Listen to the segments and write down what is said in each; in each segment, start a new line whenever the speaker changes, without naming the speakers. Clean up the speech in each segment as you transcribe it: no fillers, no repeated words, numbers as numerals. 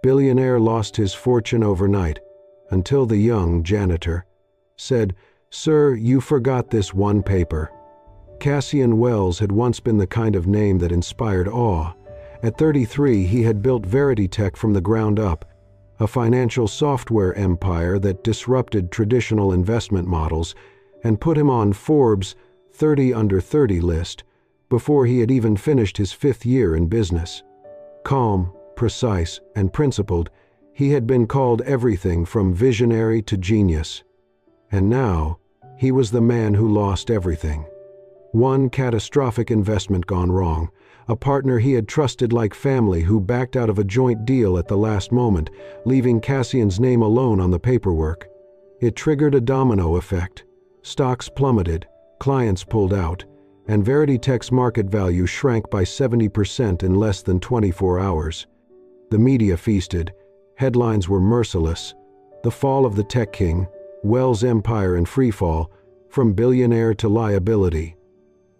Billionaire lost his fortune overnight, until the young Janitor said, "Sir, you forgot this one paper." Cassian Wells had once been the kind of name that inspired awe. At 33, he had built Veritech from the ground up, a financial software empire that disrupted traditional investment models and put him on Forbes' 30 Under 30 list before he had even finished his 5th year in business. Calm, precise, and principled, he had been called everything from visionary to genius. And now, he was the man who lost everything. One catastrophic investment gone wrong, a partner he had trusted like family who backed out of a joint deal at the last moment, leaving Cassian's name alone on the paperwork. It triggered a domino effect. Stocks plummeted, clients pulled out, and Veritech's market value shrank by 70% in less than 24 hours. The media feasted. Headlines were merciless. The fall of the tech king, Wells' empire in freefall, from billionaire to liability.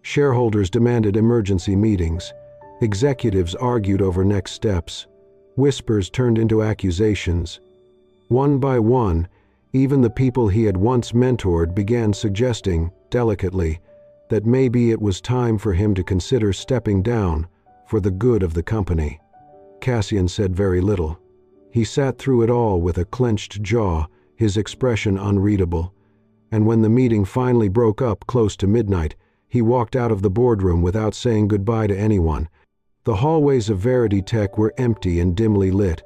Shareholders demanded emergency meetings. Executives argued over next steps. Whispers turned into accusations. One by one, even the people he had once mentored began suggesting, delicately, that maybe it was time for him to consider stepping down for the good of the company. Cassian said very little. He sat through it all with a clenched jaw, his expression unreadable. And when the meeting finally broke up close to midnight, he walked out of the boardroom without saying goodbye to anyone. The hallways of Veritech were empty and dimly lit.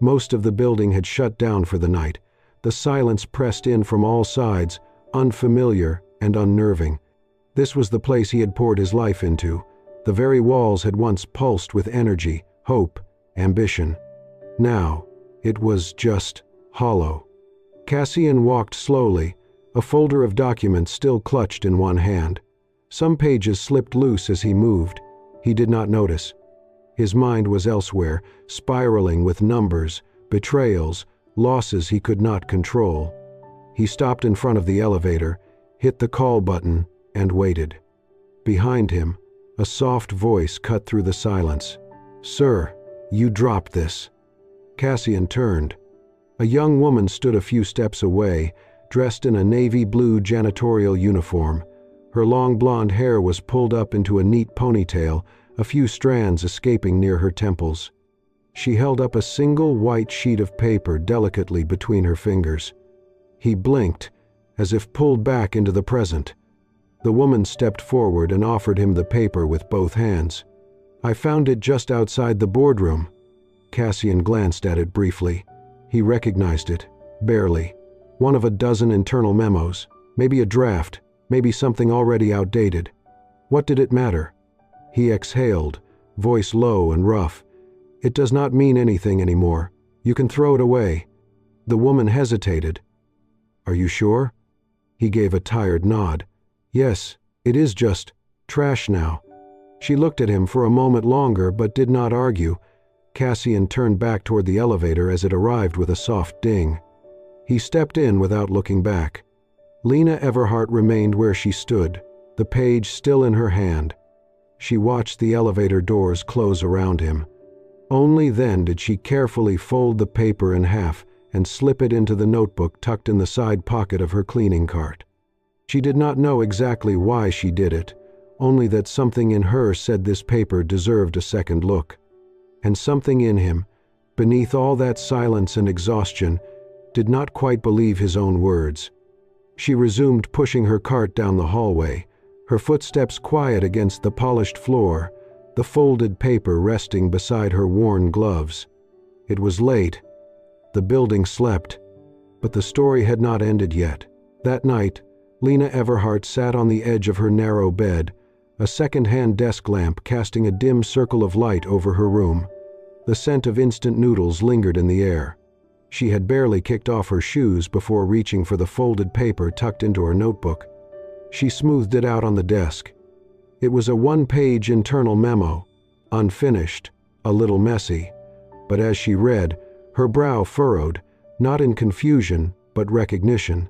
Most of the building had shut down for the night. The silence pressed in from all sides, unfamiliar and unnerving. This was the place he had poured his life into. The very walls had once pulsed with energy, hope, ambition. Now, it was just hollow. Cassian walked slowly, a folder of documents still clutched in one hand. Some pages slipped loose as he moved. He did not notice. His mind was elsewhere, spiraling with numbers, betrayals, losses he could not control. He stopped in front of the elevator, hit the call button, and waited. Behind him, a soft voice cut through the silence. "Sir, you dropped this." Cassian turned. A young woman stood a few steps away, dressed in a navy blue janitorial uniform. Her long blonde hair was pulled up into a neat ponytail, a few strands escaping near her temples. She held up a single white sheet of paper delicately between her fingers. He blinked, as if pulled back into the present. The woman stepped forward and offered him the paper with both hands. "I found it just outside the boardroom." Cassian glanced at it briefly. He recognized it, barely. One of a dozen internal memos, maybe a draft, maybe something already outdated. What did it matter? He exhaled, voice low and rough. "It does not mean anything anymore. You can throw it away." The woman hesitated. "Are you sure?" He gave a tired nod. "Yes, it is just trash now." She looked at him for a moment longer but did not argue. Cassian turned back toward the elevator as it arrived with a soft ding. He stepped in without looking back. Lena Everhart remained where she stood, the page still in her hand. She watched the elevator doors close around him. Only then did she carefully fold the paper in half and slip it into the notebook tucked in the side pocket of her cleaning cart. She did not know exactly why she did it, only that something in her said this paper deserved a second look. And something in him, beneath all that silence and exhaustion, did not quite believe his own words. She resumed pushing her cart down the hallway, her footsteps quiet against the polished floor, the folded paper resting beside her worn gloves. It was late. The building slept. But the story had not ended yet. That night, Lena Everhart sat on the edge of her narrow bed, a second-hand desk lamp casting a dim circle of light over her room. The scent of instant noodles lingered in the air. She had barely kicked off her shoes before reaching for the folded paper tucked into her notebook. She smoothed it out on the desk. It was a one-page internal memo, unfinished, a little messy, but as she read, her brow furrowed, not in confusion, but recognition.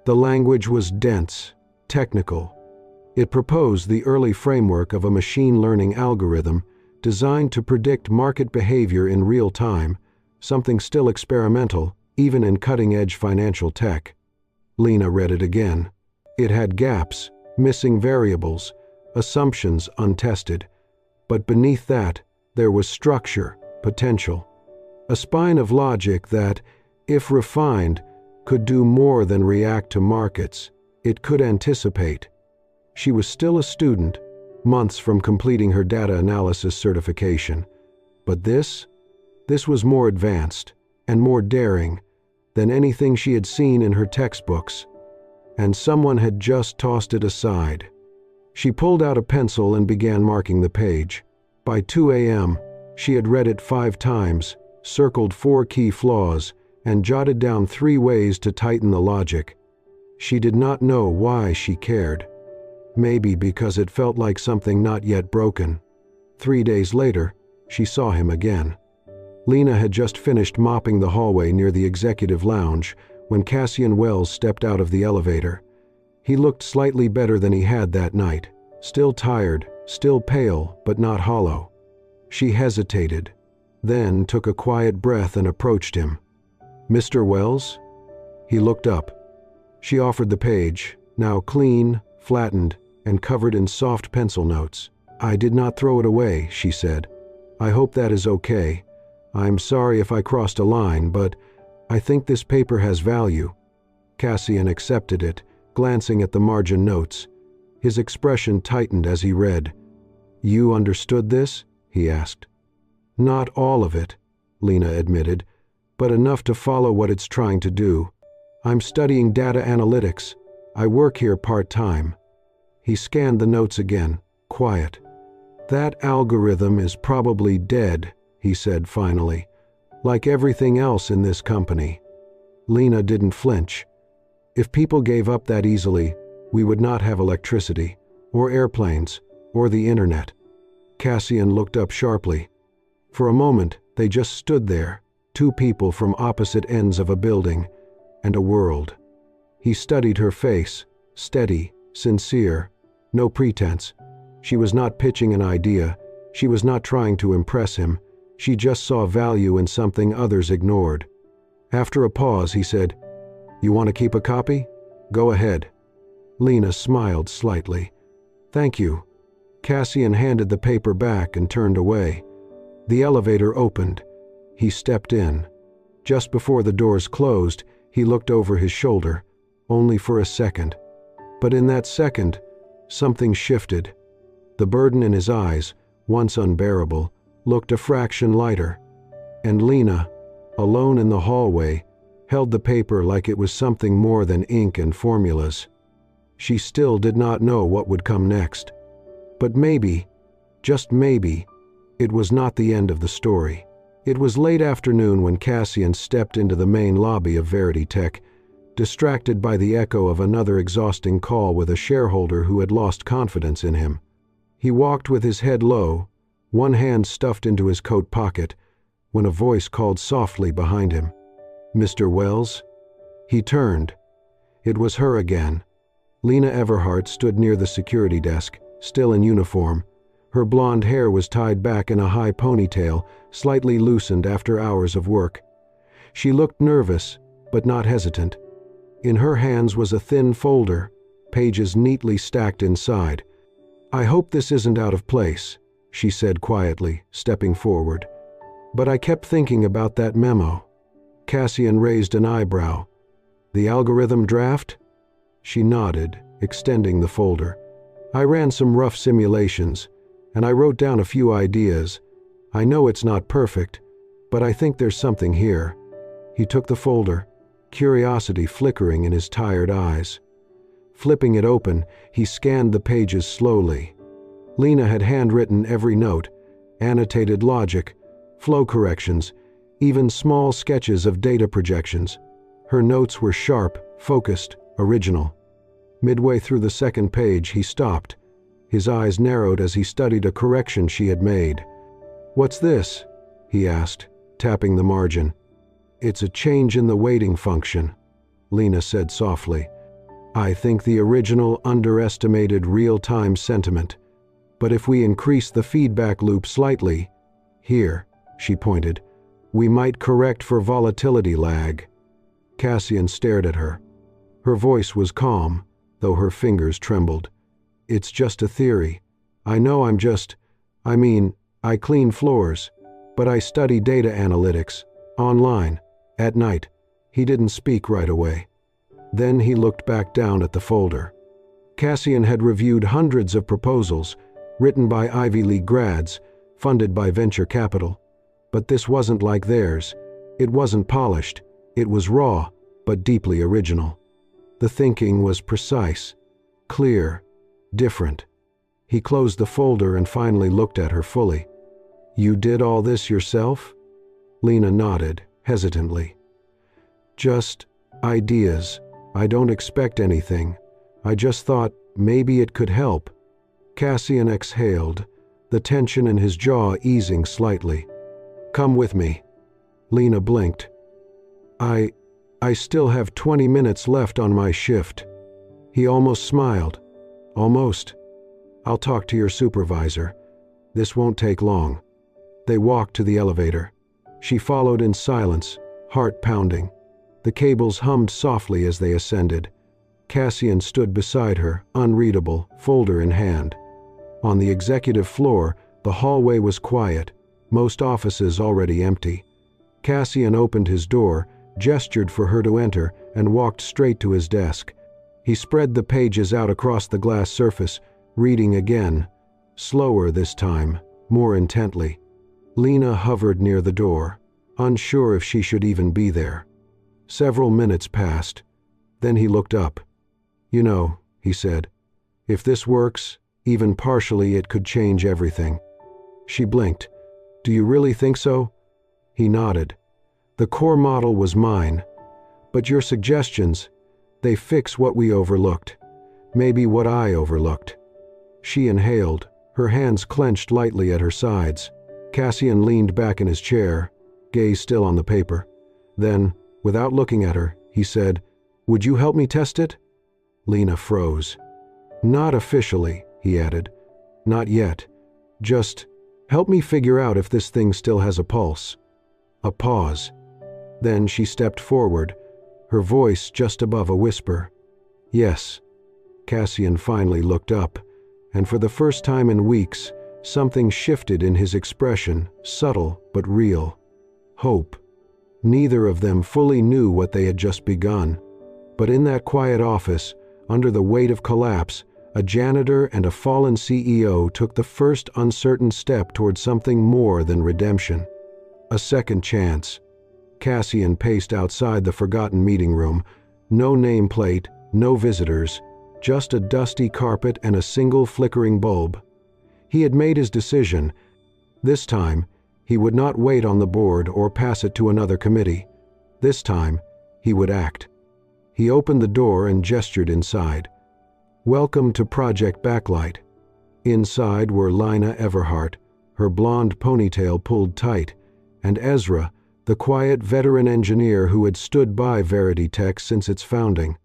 The language was dense, technical. It proposed the early framework of a machine learning algorithm designed to predict market behavior in real time, something still experimental, even in cutting-edge financial tech. Lena read it again. It had gaps, missing variables, assumptions untested. But beneath that, there was structure, potential. A spine of logic that, if refined, could do more than react to markets. It could anticipate. She was still a student, months from completing her data analysis certification. But this was more advanced and more daring than anything she had seen in her textbooks. And someone had just tossed it aside. She pulled out a pencil and began marking the page. By 2 a.m., she had read it 5 times, circled 4 key flaws, and jotted down 3 ways to tighten the logic. She did not know why she cared. Maybe because it felt like something not yet broken. 3 days later, she saw him again. Lena had just finished mopping the hallway near the executive lounge when Cassian Wells stepped out of the elevator. He looked slightly better than he had that night. Still tired, still pale, but not hollow. She hesitated, then took a quiet breath and approached him. "Mr. Wells?" He looked up. She offered the page, now clean, flattened, and covered in soft pencil notes. "I did not throw it away," she said. "I hope that is okay. I'm sorry if I crossed a line, but I think this paper has value." Cassian accepted it, glancing at the margin notes. His expression tightened as he read. "You understood this?" he asked. "Not all of it," Lena admitted, "but enough to follow what it's trying to do. I'm studying data analytics. I work here part-time." He scanned the notes again, quiet. "That algorithm is probably dead," he said finally, "like everything else in this company." Lena didn't flinch. If people gave up that easily, we would not have electricity, or airplanes, or the internet. Cassian looked up sharply. For a moment, they just stood there, 2 people from opposite ends of a building, and a world. He studied her face, steady, sincere, no pretense. She was not pitching an idea. She was not trying to impress him. She just saw value in something others ignored. After a pause, he said, "You want to keep a copy? Go ahead." Lena smiled slightly. "Thank you." Cassian handed the paper back and turned away. The elevator opened. He stepped in. Just before the doors closed, he looked over his shoulder, only for a second. But in that second, something shifted. The burden in his eyes, once unbearable, looked a fraction lighter. And Lena, alone in the hallway, held the paper like it was something more than ink and formulas. She still did not know what would come next. But maybe, just maybe, it was not the end of the story. It was late afternoon when Cassian stepped into the main lobby of Verity Tech, distracted by the echo of another exhausting call with a shareholder who had lost confidence in him. He walked with his head low, one hand stuffed into his coat pocket, when a voice called softly behind him. "Mr. Wells?" He turned. It was her again. Lena Everhart stood near the security desk, still in uniform. Her blonde hair was tied back in a high ponytail, slightly loosened after hours of work. She looked nervous, but not hesitant. In her hands was a thin folder, pages neatly stacked inside. "I hope this isn't out of place," she said quietly, stepping forward. "But I kept thinking about that memo." Cassian raised an eyebrow. "The algorithm draft?" She nodded, extending the folder. "I ran some rough simulations, and I wrote down a few ideas. I know it's not perfect, but I think there's something here." He took the folder, curiosity flickering in his tired eyes. Flipping it open, he scanned the pages slowly. Lena had handwritten every note, annotated logic, flow corrections, even small sketches of data projections. Her notes were sharp, focused, original. Midway through the second page, he stopped. His eyes narrowed as he studied a correction she had made. "What's this?" he asked, tapping the margin. "It's a change in the weighting function," Lena said softly. "I think the original underestimated real-time sentiment. But if we increase the feedback loop slightly—" "Here," she pointed. We might correct for volatility lag." Cassian stared at her. Her voice was calm, though her fingers trembled. "It's just a theory. I know I clean floors, but I study data analytics, online, at night." He didn't speak right away. Then he looked back down at the folder. Cassian had reviewed hundreds of proposals, written by Ivy League grads, funded by venture capital. But this wasn't like theirs. It wasn't polished. It was raw, but deeply original. The thinking was precise, clear, different. He closed the folder and finally looked at her fully. "You did all this yourself?" Lena nodded, hesitantly. "Just ideas. I don't expect anything. I just thought maybe it could help." Cassian exhaled, the tension in his jaw easing slightly. "Come with me." Lena blinked. I still have 20 minutes left on my shift." He almost smiled. "Almost. I'll talk to your supervisor. This won't take long." They walked to the elevator. She followed in silence, heart pounding. The cables hummed softly as they ascended. Cassian stood beside her, unreadable, folder in hand. On the executive floor, the hallway was quiet, most offices already empty. Cassian opened his door, gestured for her to enter, and walked straight to his desk. He spread the pages out across the glass surface, reading again, slower this time, more intently. Lena hovered near the door, unsure if she should even be there. Several minutes passed. Then he looked up. "You know," he said, "if this works, even partially, it could change everything." She blinked. "Do you really think so?" He nodded. "The core model was mine. But your suggestions, they fix what we overlooked. Maybe what I overlooked." She inhaled, her hands clenched lightly at her sides. Cassian leaned back in his chair, gaze still on the paper. Then, without looking at her, he said, "Would you help me test it?" Lena froze. "Not officially," he added. "Not yet. Just help me figure out if this thing still has a pulse." A pause. Then she stepped forward, her voice just above a whisper. "Yes." Cassian finally looked up, and for the first time in weeks, something shifted in his expression, subtle but real. Hope. Neither of them fully knew what they had just begun. But in that quiet office, under the weight of collapse, a janitor and a fallen CEO took the first uncertain step toward something more than redemption. A second chance. Cassian paced outside the forgotten meeting room. No nameplate, no visitors, just a dusty carpet and a single flickering bulb. He had made his decision. This time, he would not wait on the board or pass it to another committee. This time, he would act. He opened the door and gestured inside. "Welcome to Project Backlight." Inside were Lina Everhart, her blonde ponytail pulled tight, and Ezra, the quiet veteran engineer who had stood by Verity Tech since its founding.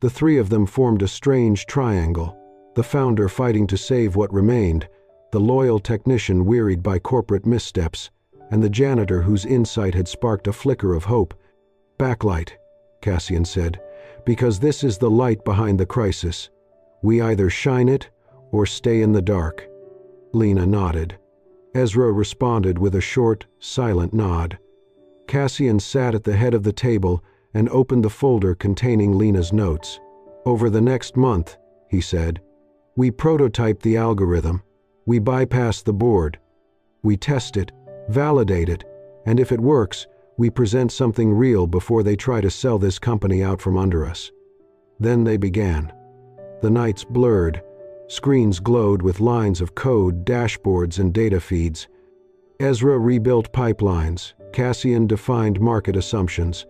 The three of them formed a strange triangle, the founder fighting to save what remained, the loyal technician wearied by corporate missteps, and the janitor whose insight had sparked a flicker of hope. "Backlight," Cassian said, "because this is the light behind the crisis. We either shine it or stay in the dark." Lena nodded. Ezra responded with a short, silent nod. Cassian sat at the head of the table and opened the folder containing Lena's notes. "Over the next month," he said, "we prototype the algorithm. We bypass the board. We test it, validate it, and if it works, we present something real before they try to sell this company out from under us." Then they began. The nights blurred. Screens glowed with lines of code, dashboards, and data feeds. Ezra rebuilt pipelines, Cassian defined market assumptions,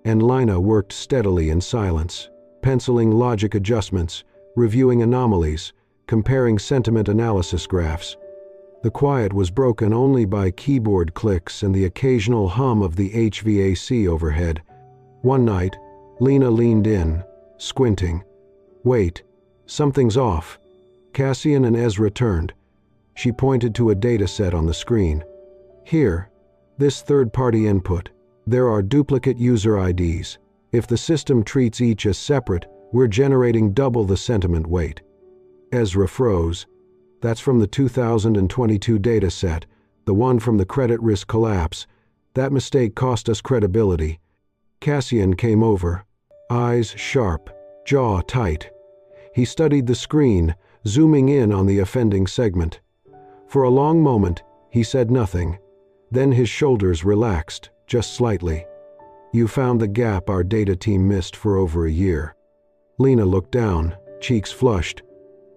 and Lina worked steadily in silence, penciling logic adjustments, reviewing anomalies, comparing sentiment analysis graphs. The quiet was broken only by keyboard clicks and the occasional hum of the HVAC overhead. One night, Lena leaned in, squinting. "Wait, something's off." Cassian and Ezra turned. She pointed to a data set on the screen. "Here." This third-party input. There are duplicate user IDs. If the system treats each as separate, we're generating double the sentiment weight. Ezra froze. That's from the 2022 data set, the one from the credit risk collapse. That mistake cost us credibility. Cassian came over, eyes sharp, jaw tight. He studied the screen, zooming in on the offending segment. For a long moment, he said nothing. Then his shoulders relaxed, just slightly. You found the gap our data team missed for over a year. Lena looked down, cheeks flushed.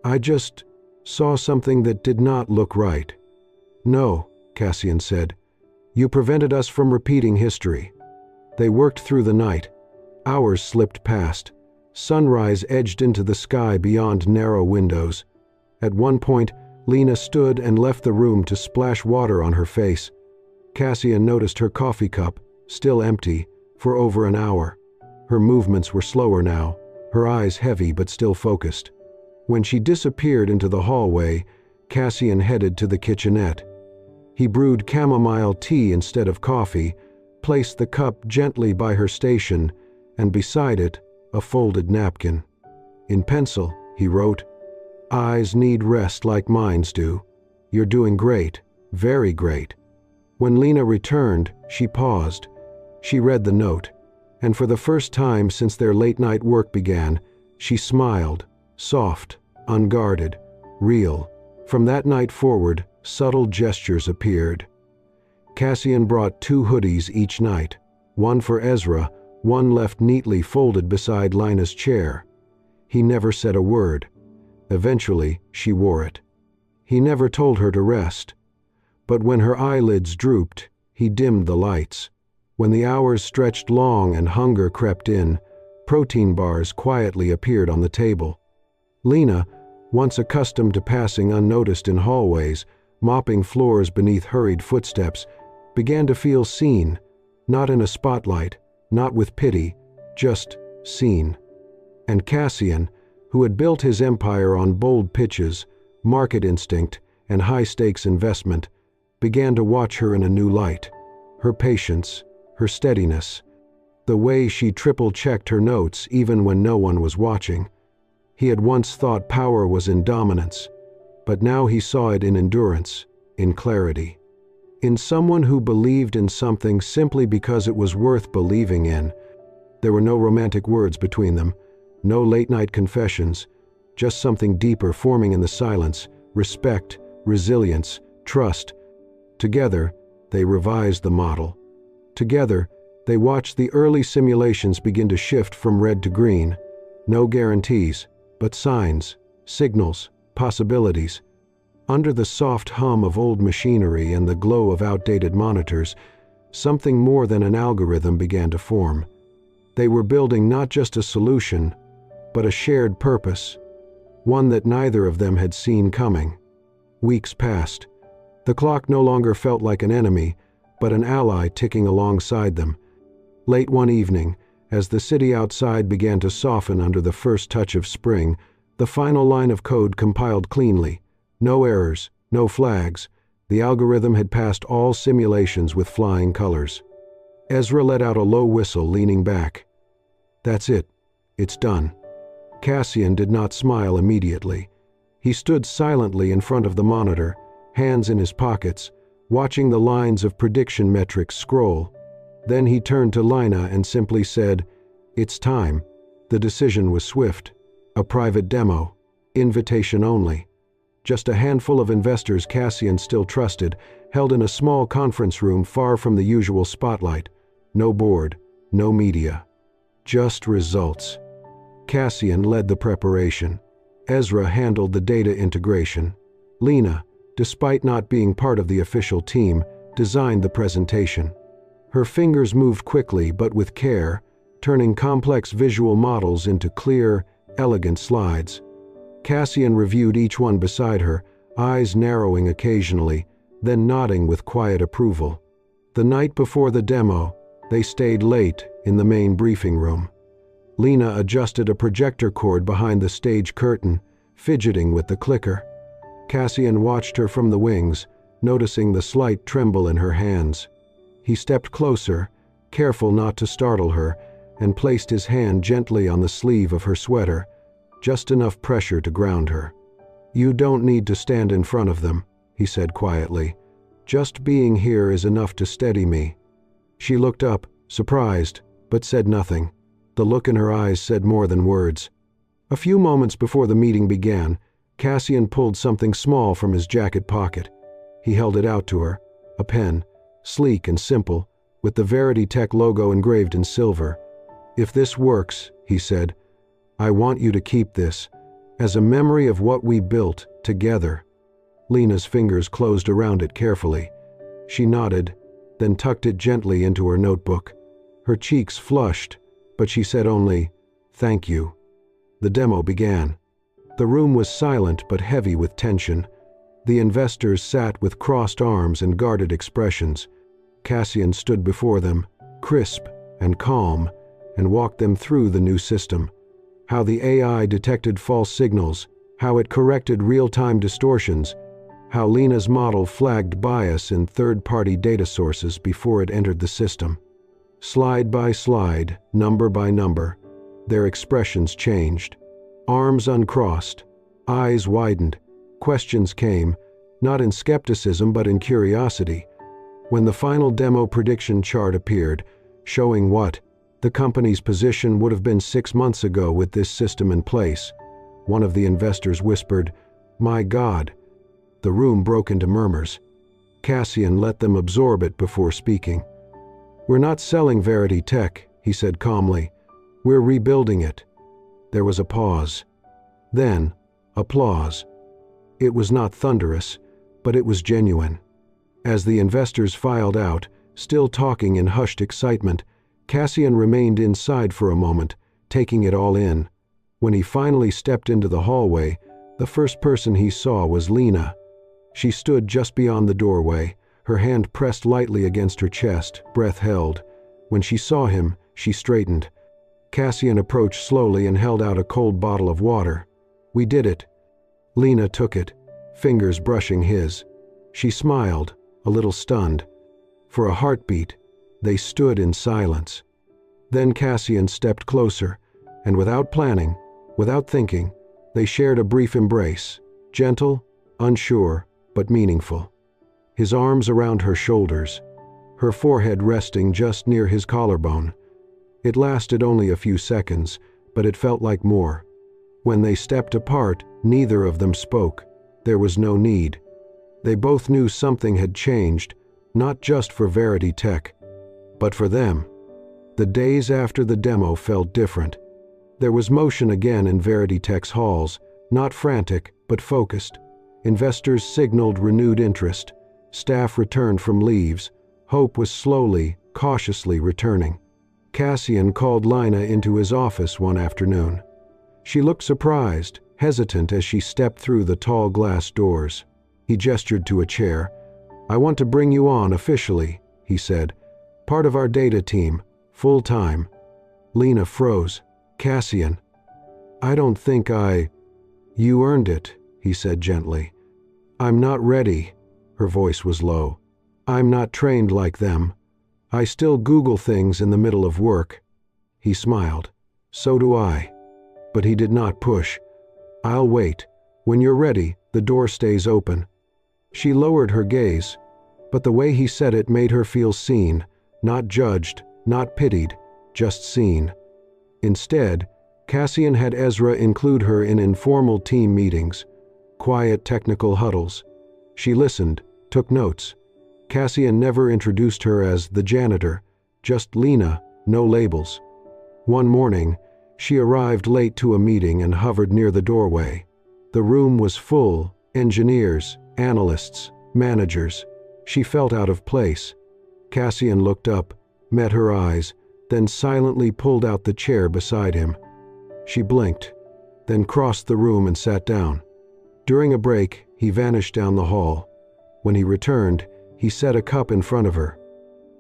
I just saw something that did not look right. No, Cassian said. You prevented us from repeating history. They worked through the night. Hours slipped past. Sunrise edged into the sky beyond narrow windows. At one point, Lena stood and left the room to splash water on her face. Cassian noticed her coffee cup, still empty, for over an hour. Her movements were slower now, her eyes heavy but still focused. When she disappeared into the hallway, Cassian headed to the kitchenette. He brewed chamomile tea instead of coffee, placed the cup gently by her station, and beside it, a folded napkin. In pencil, he wrote, "Eyes need rest like minds do. You're doing great, very great." When Lena returned, she paused. She read the note, and for the first time since their late-night work began, she smiled, soft, unguarded, real. From that night forward, subtle gestures appeared. Cassian brought 2 hoodies each night, one for Ezra, one left neatly folded beside Lena's chair. He never said a word. Eventually, she wore it. He never told her to rest. But when her eyelids drooped, he dimmed the lights. When the hours stretched long and hunger crept in, protein bars quietly appeared on the table. Lena, once accustomed to passing unnoticed in hallways, mopping floors beneath hurried footsteps, began to feel seen, not in a spotlight, not with pity, just seen. And Cassian, who had built his empire on bold pitches, market instinct, and high-stakes investment, began to watch her in a new light. Her patience, her steadiness, the way she triple-checked her notes even when no one was watching. He had once thought power was in dominance, but now he saw it in endurance, in clarity. In someone who believed in something simply because it was worth believing in. There were no romantic words between them, no late-night confessions, just something deeper forming in the silence, respect, resilience, trust. Together, they revised the model. Together, they watched the early simulations begin to shift from red to green. No guarantees, but signs, signals, possibilities. Under the soft hum of old machinery and the glow of outdated monitors, something more than an algorithm began to form. They were building not just a solution, but a shared purpose, one that neither of them had seen coming. Weeks passed. The clock no longer felt like an enemy, but an ally ticking alongside them. Late one evening, as the city outside began to soften under the first touch of spring, the final line of code compiled cleanly. No errors, no flags. The algorithm had passed all simulations with flying colors. Ezra let out a low whistle, leaning back. That's it. It's done. Cassian did not smile immediately. He stood silently in front of the monitor, hands in his pockets, watching the lines of prediction metrics scroll. Then he turned to Lena and simply said, "It's time." The decision was swift. A private demo. Invitation only. Just a handful of investors Cassian still trusted, held in a small conference room far from the usual spotlight. No board, no media. Just results. Cassian led the preparation. Ezra handled the data integration. Lena, despite not being part of the official team, designed the presentation. Her fingers moved quickly but with care, turning complex visual models into clear, elegant slides. Cassian reviewed each one beside her, eyes narrowing occasionally, then nodding with quiet approval. The night before the demo, they stayed late in the main briefing room. Lena adjusted a projector cord behind the stage curtain, fidgeting with the clicker. Cassian watched her from the wings, noticing the slight tremble in her hands. He stepped closer, careful not to startle her, and placed his hand gently on the sleeve of her sweater, just enough pressure to ground her. "You don't need to stand in front of them," he said quietly. "Just being here is enough to steady me." She looked up, surprised, but said nothing. The look in her eyes said more than words. A few moments before the meeting began, Cassian pulled something small from his jacket pocket. He held it out to her, a pen, sleek and simple, with the Verity Tech logo engraved in silver. "If this works," he said, "I want you to keep this, as a memory of what we built together." Lena's fingers closed around it carefully. She nodded, then tucked it gently into her notebook. Her cheeks flushed, but she said only, "Thank you." The demo began. The room was silent but heavy with tension. The investors sat with crossed arms and guarded expressions. Cassian stood before them, crisp and calm, and walked them through the new system. How the AI detected false signals, how it corrected real-time distortions, how Lena's model flagged bias in third-party data sources before it entered the system. Slide by slide, number by number, their expressions changed. Arms uncrossed, eyes widened, questions came, not in skepticism but in curiosity. When the final demo prediction chart appeared, showing what the company's position would have been 6 months ago with this system in place, one of the investors whispered, "My God." The room broke into murmurs. Cassian let them absorb it before speaking. "We're not selling Verity Tech," he said calmly. "We're rebuilding it." There was a pause. Then, applause. It was not thunderous, but it was genuine. As the investors filed out, still talking in hushed excitement, Cassian remained inside for a moment, taking it all in. When he finally stepped into the hallway, the first person he saw was Lena. She stood just beyond the doorway, her hand pressed lightly against her chest, breath held. When she saw him, she straightened. Cassian approached slowly and held out a cold bottle of water. "We did it." Lena took it, fingers brushing his. She smiled, a little stunned. For a heartbeat, they stood in silence. Then Cassian stepped closer, and without planning, without thinking, they shared a brief embrace, gentle, unsure, but meaningful. His arms around her shoulders, her forehead resting just near his collarbone. It lasted only a few seconds, but it felt like more. When they stepped apart, neither of them spoke. There was no need. They both knew something had changed, not just for Verity Tech, but for them. The days after the demo felt different. There was motion again in Verity Tech's halls, not frantic, but focused. Investors signaled renewed interest. Staff returned from leaves. Hope was slowly, cautiously returning. Cassian called Lina into his office one afternoon. She looked surprised, hesitant as she stepped through the tall glass doors. He gestured to a chair. "I want to bring you on officially," he said. "Part of our data team, full-time." Lina froze. "Cassian, I don't think You earned it," he said gently. "I'm not ready." Her voice was low. "I'm not trained like them. I still Google things in the middle of work." He smiled. "So do I." But he did not push. "I'll wait. When you're ready, the door stays open." She lowered her gaze, but the way he said it made her feel seen, not judged, not pitied, just seen. Instead, Cassian had Ezra include her in informal team meetings, quiet technical huddles. She listened, took notes. Cassian never introduced her as the janitor, just Lena, no labels. One morning, she arrived late to a meeting and hovered near the doorway. The room was full, engineers, analysts, managers. She felt out of place. Cassian looked up, met her eyes, then silently pulled out the chair beside him. She blinked, then crossed the room and sat down. During a break, he vanished down the hall. When he returned, he set a cup in front of her.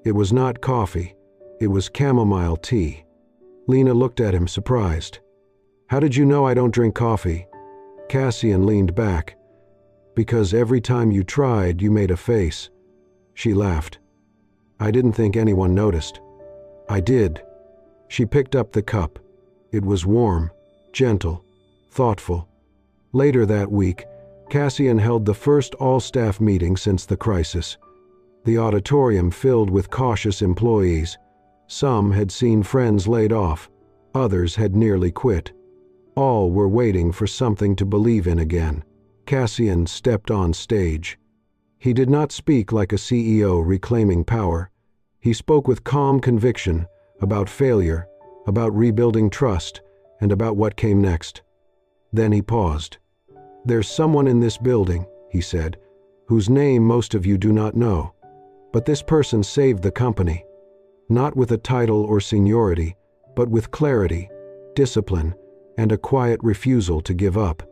It was not coffee. It was chamomile tea. Lena looked at him, surprised. "How did you know I don't drink coffee?" Cassian leaned back. "Because every time you tried, you made a face." She laughed. I didn't think anyone noticed." "I did." She picked up the cup. It was warm, gentle, thoughtful. Later that week, Cassian held the first all-staff meeting since the crisis. The auditorium filled with cautious employees. Some had seen friends laid off. Others had nearly quit. All were waiting for something to believe in again. Cassian stepped on stage. He did not speak like a CEO reclaiming power. He spoke with calm conviction about failure, about rebuilding trust, and about what came next. Then he paused. "There's someone in this building," he said, "whose name most of you do not know. But this person saved the company. Not with a title or seniority, but with clarity, discipline, and a quiet refusal to give up."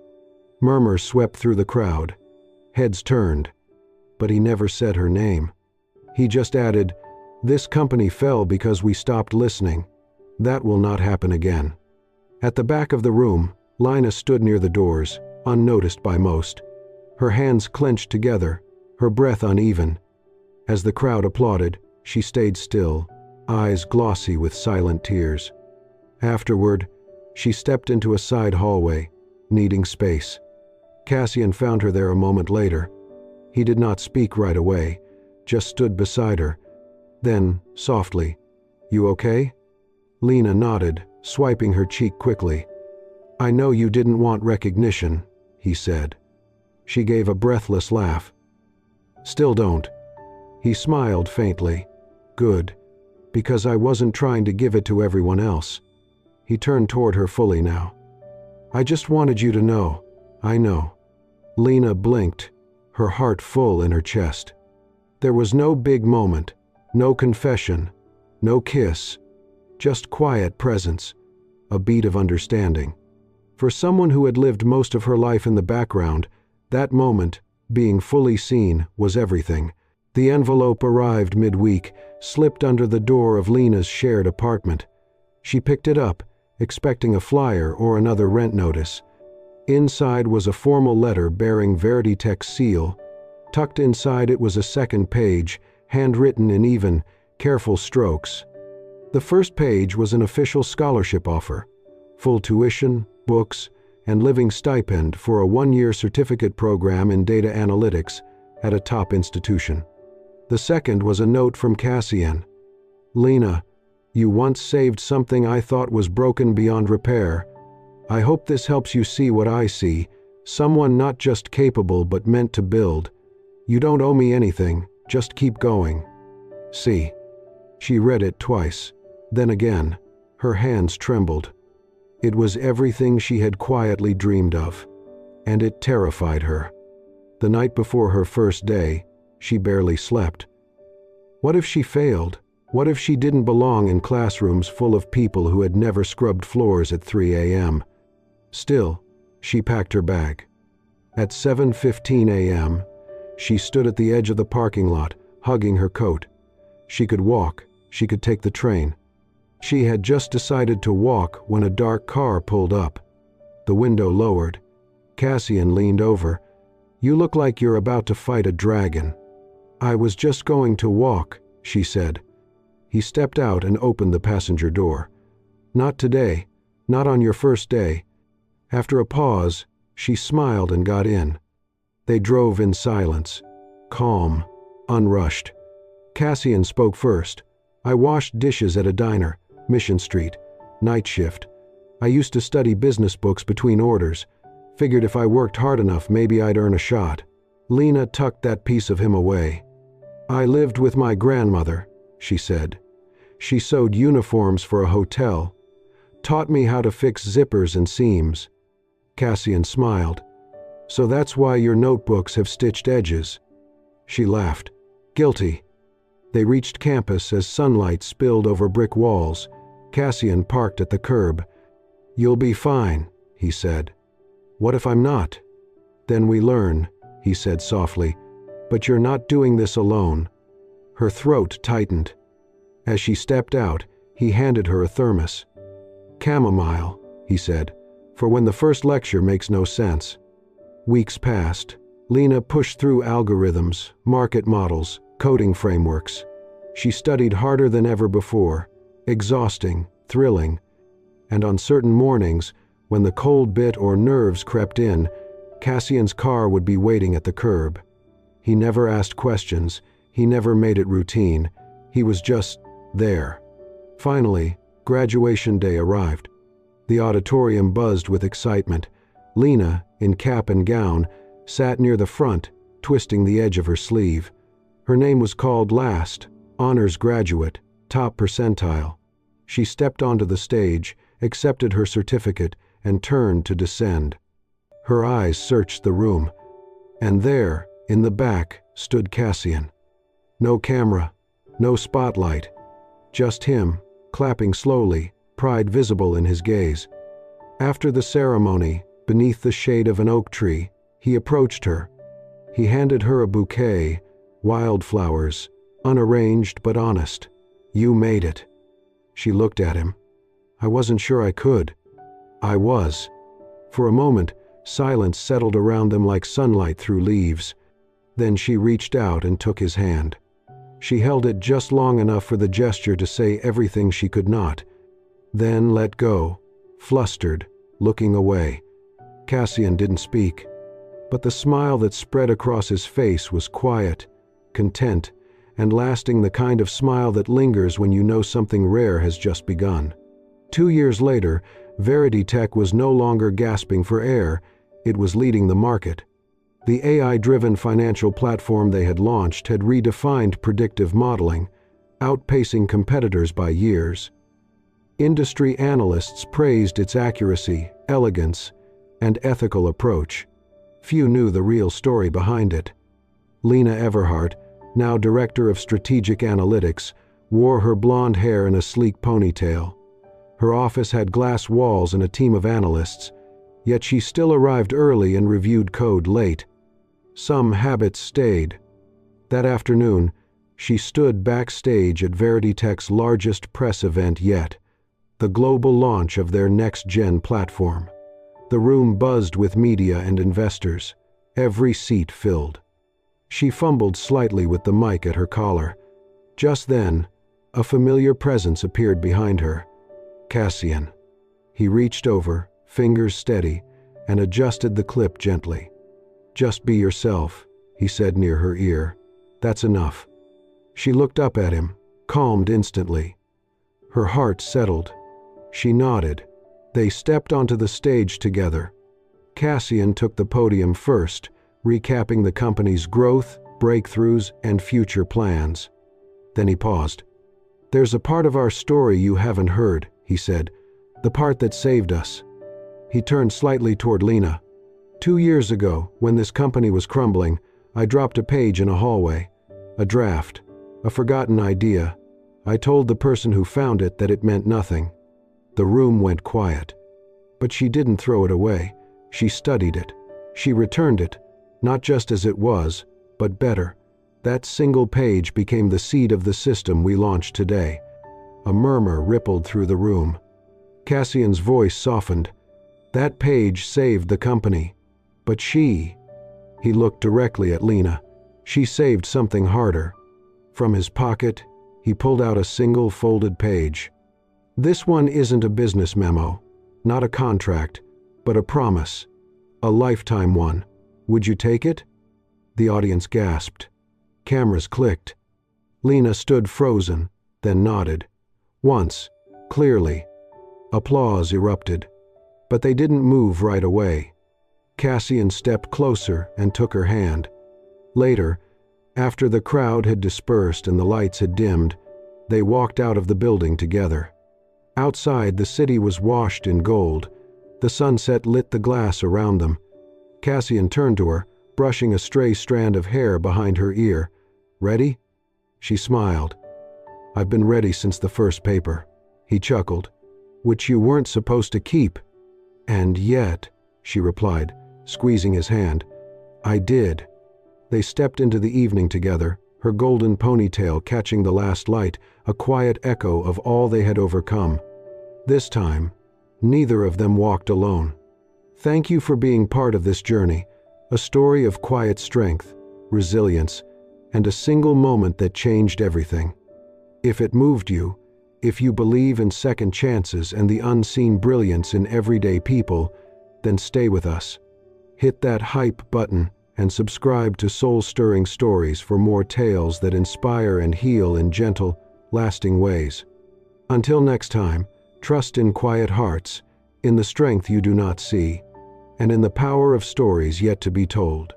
Murmurs swept through the crowd. Heads turned. But he never said her name. He just added, "This company fell because we stopped listening. That will not happen again." At the back of the room, Lina stood near the doors, unnoticed by most. Her hands clenched together, her breath uneven. As the crowd applauded, she stayed still, eyes glossy with silent tears. Afterward, she stepped into a side hallway, needing space. Cassian found her there a moment later. He did not speak right away, just stood beside her. Then, softly, "You okay?" Lina nodded, swiping her cheek quickly. "I know you didn't want recognition," he said. She gave a breathless laugh. "Still don't." He smiled faintly. "Good, because I wasn't trying to give it to everyone else." He turned toward her fully now. "I just wanted you to know. I know." Lina blinked, her heart full in her chest. There was no big moment, no confession, no kiss, just quiet presence, a beat of understanding. For someone who had lived most of her life in the background, that moment, being fully seen, was everything. The envelope arrived midweek, slipped under the door of Lena's shared apartment. She picked it up, expecting a flyer or another rent notice. Inside was a formal letter bearing Veritech's seal. Tucked inside it was a second page, handwritten in even, careful strokes. The first page was an official scholarship offer. Full tuition, books, and living stipend for a one-year certificate program in data analytics at a top institution. The second was a note from Cassian. "Lena, you once saved something I thought was broken beyond repair. I hope this helps you see what I see, someone not just capable but meant to build. You don't owe me anything, just keep going. See." She read it twice, then again. Her hands trembled. It was everything she had quietly dreamed of, and it terrified her. The night before her first day, she barely slept. What if she failed? What if she didn't belong in classrooms full of people who had never scrubbed floors at 3 a.m.? Still, she packed her bag. At 7:15 a.m., she stood at the edge of the parking lot, hugging her coat. She could walk, she could take the train. She had just decided to walk when a dark car pulled up. The window lowered. Cassian leaned over. "You look like you're about to fight a dragon." "I was just going to walk," she said. He stepped out and opened the passenger door. "Not today, not on your first day." After a pause, she smiled and got in. They drove in silence, calm, unrushed. Cassian spoke first. "I washed dishes at a diner, Mission Street, night shift. I used to study business books between orders. Figured if I worked hard enough, maybe I'd earn a shot." Lena tucked that piece of him away. "I lived with my grandmother," she said. "She sewed uniforms for a hotel. Taught me how to fix zippers and seams." Cassian smiled. "So that's why your notebooks have stitched edges." She laughed. "Guilty." They reached campus as sunlight spilled over brick walls. Cassian parked at the curb. "You'll be fine," he said. "What if I'm not?" "Then we learn," he said softly. "But you're not doing this alone." Her throat tightened. As she stepped out, he handed her a thermos. "Chamomile," he said, "for when the first lecture makes no sense." Weeks passed. Lena pushed through algorithms, market models, coding frameworks. She studied harder than ever before, exhausting, thrilling, and on certain mornings, when the cold bit or nerves crept in, Cassian's car would be waiting at the curb. He never asked questions, he never made it routine, he was just there. Finally, graduation day arrived. The auditorium buzzed with excitement. Lena, in cap and gown, sat near the front, twisting the edge of her sleeve. Her name was called last, honors graduate, top percentile. She stepped onto the stage, accepted her certificate, and turned to descend. Her eyes searched the room. And there, in the back, stood Cassian. No camera, no spotlight, just him, clapping slowly, pride visible in his gaze. After the ceremony, beneath the shade of an oak tree, he approached her. He handed her a bouquet, wildflowers, unarranged but honest. "You made it." She looked at him. "I wasn't sure I could." "I was." For a moment, silence settled around them like sunlight through leaves. Then she reached out and took his hand. She held it just long enough for the gesture to say everything she could not, then let go, flustered, looking away. Cassian didn't speak, but the smile that spread across his face was quiet, content, and lasting, the kind of smile that lingers when you know something rare has just begun. 2 years later, Verity Tech was no longer gasping for air, it was leading the market. The AI-driven financial platform they had launched had redefined predictive modeling, outpacing competitors by years. Industry analysts praised its accuracy, elegance, and ethical approach. Few knew the real story behind it. Lena Everhart, now Director of Strategic Analytics, wore her blonde hair in a sleek ponytail. Her office had glass walls and a team of analysts, yet she still arrived early and reviewed code late. Some habits stayed. That afternoon, she stood backstage at Verity Tech's largest press event yet, the global launch of their next-gen platform. The room buzzed with media and investors, every seat filled. She fumbled slightly with the mic at her collar. Just then, a familiar presence appeared behind her. Cassian. He reached over, fingers steady, and adjusted the clip gently. "Just be yourself," he said near her ear. "That's enough." She looked up at him, calmed instantly. Her heart settled. She nodded. They stepped onto the stage together. Cassian took the podium first, recapping the company's growth, breakthroughs, and future plans. Then he paused. "There's a part of our story you haven't heard," he said, "the part that saved us." He turned slightly toward Lena. 2 years ago, when this company was crumbling, I dropped a page in a hallway. A draft. A forgotten idea. I told the person who found it that it meant nothing. The room went quiet. But she didn't throw it away. She studied it. She returned it, not just as it was, but better. That single page became the seed of the system we launched today. A murmur rippled through the room. Cassian's voice softened. That page saved the company. But she, he looked directly at Lena, she saved something harder. From his pocket, he pulled out a single folded page. "This one isn't a business memo, not a contract, but a promise. A lifetime one. Would you take it?" The audience gasped. Cameras clicked. Lena stood frozen, then nodded. Once, clearly. Applause erupted. But they didn't move right away. Cassian stepped closer and took her hand. Later, after the crowd had dispersed and the lights had dimmed, they walked out of the building together. Outside, the city was washed in gold. The sunset lit the glass around them. Cassian turned to her, brushing a stray strand of hair behind her ear. "Ready?" She smiled. "I've been ready since the first paper." He chuckled. "Which you weren't supposed to keep." "And yet," she replied, squeezing his hand, "I did." They stepped into the evening together, her golden ponytail catching the last light, a quiet echo of all they had overcome. This time, neither of them walked alone. "Thank you for being part of this journey, a story of quiet strength, resilience, and a single moment that changed everything." If it moved you, if you believe in second chances and the unseen brilliance in everyday people, then stay with us. Hit that hype button and subscribe to soul-stirring stories for more tales that inspire and heal in gentle, lasting ways. Until next time, trust in quiet hearts, in the strength you do not see, and in the power of stories yet to be told.